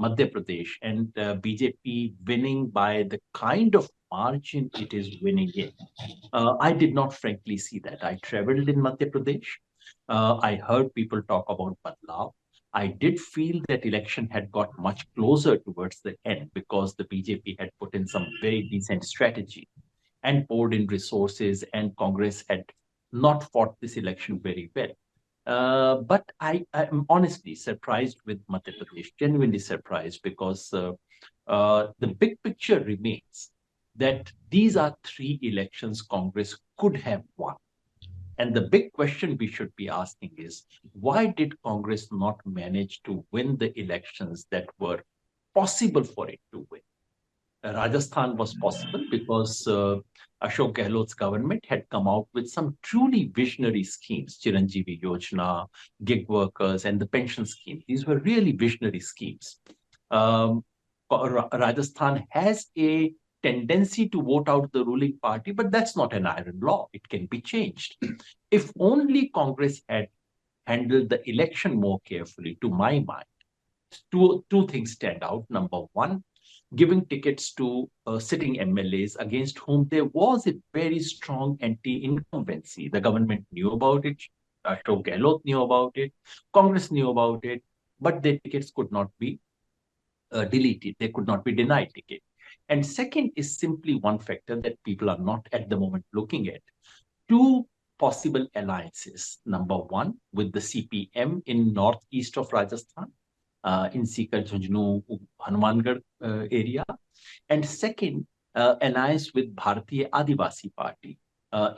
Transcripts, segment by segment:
Madhya Pradesh and BJP winning by the kind of margin it is winning in. I did not frankly see that. I traveled in Madhya Pradesh. I heard people talk about Badlav. I did feel that election had got much closer towards the end because the BJP had put in some very decent strategy and poured in resources, and Congress had not fought this election very well. But I am honestly surprised with Madhya Pradesh, genuinely surprised, because the big picture remains that these are three elections Congress could have won. And the big question we should be asking is, why did Congress not manage to win the elections that were possible for it to win? Rajasthan was possible because Ashok Gehlot's government had come out with some truly visionary schemes, Chiranjeevi Yojana, gig workers, and the pension scheme. These were really visionary schemes. Um, Rajasthan has a tendency to vote out the ruling party, but that's not an iron law. It can be changed. If only Congress had handled the election more carefully, to my mind, two things stand out. Number one, giving tickets to sitting MLAs against whom there was a very strong anti-incumbency. The government knew about it, Ashok Gehlot knew about it, Congress knew about it, but their tickets could not be deleted. They could not be denied ticket. And second is simply one factor that people are not at the moment looking at. Two possible alliances. Number one, with the CPM in northeast of Rajasthan, in Sikar, Jhunjhunu, Hanumangarh area. And second, alliance with Bharatiya Adivasi Party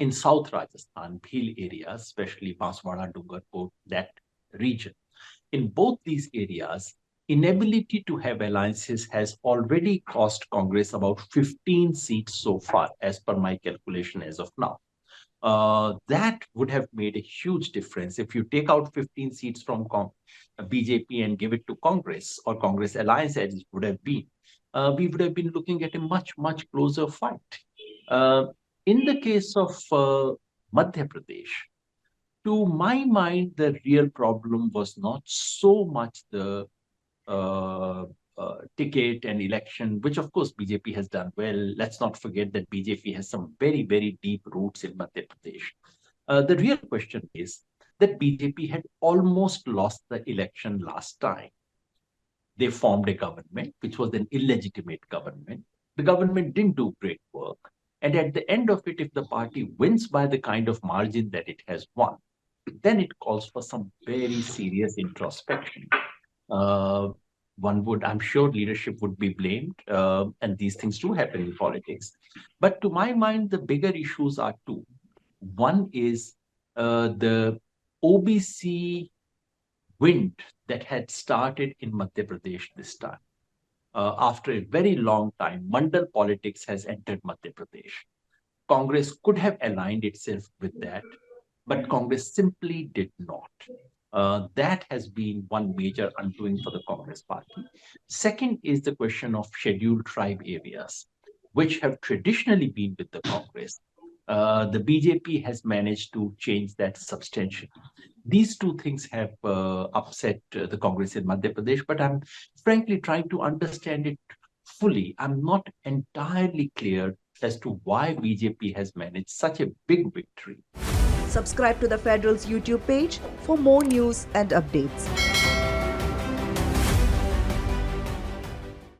in South Rajasthan, Bhil areas, especially Banswara, Dungarpur, that region. In both these areas, inability to have alliances has already cost Congress about 15 seats so far, as per my calculation as of now. That would have made a huge difference. If you take out 15 seats from BJP and give it to Congress or Congress alliance as it would have been, we would have been looking at a much, much closer fight. In the case of Madhya Pradesh, to my mind, the real problem was not so much the uh, ticket and election, which of course BJP has done well. Let's not forget that BJP has some very, very deep roots in Madhya Pradesh. The real question is that BJP had almost lost the election last time. They formed a government, which was an illegitimate government. The government didn't do great work. And at the end of it, if the party wins by the kind of margin that it has won, then it calls for some very serious introspection. Uh, I'm sure leadership would be blamed, and these things do happen in politics. But to my mind, the bigger issues are two. One is the OBC wind that had started in Madhya Pradesh this time. After a very long time, Mandal politics has entered Madhya Pradesh. Congress could have aligned itself with that, but Congress simply did not. That has been one major undoing for the Congress party. Second is the question of scheduled tribe areas, which have traditionally been with the Congress. The BJP has managed to change that substantially. These two things have upset the Congress in Madhya Pradesh, but I'm frankly trying to understand it fully. I'm not entirely clear as to why BJP has managed such a big victory. Subscribe to the Federal's YouTube page for more news and updates.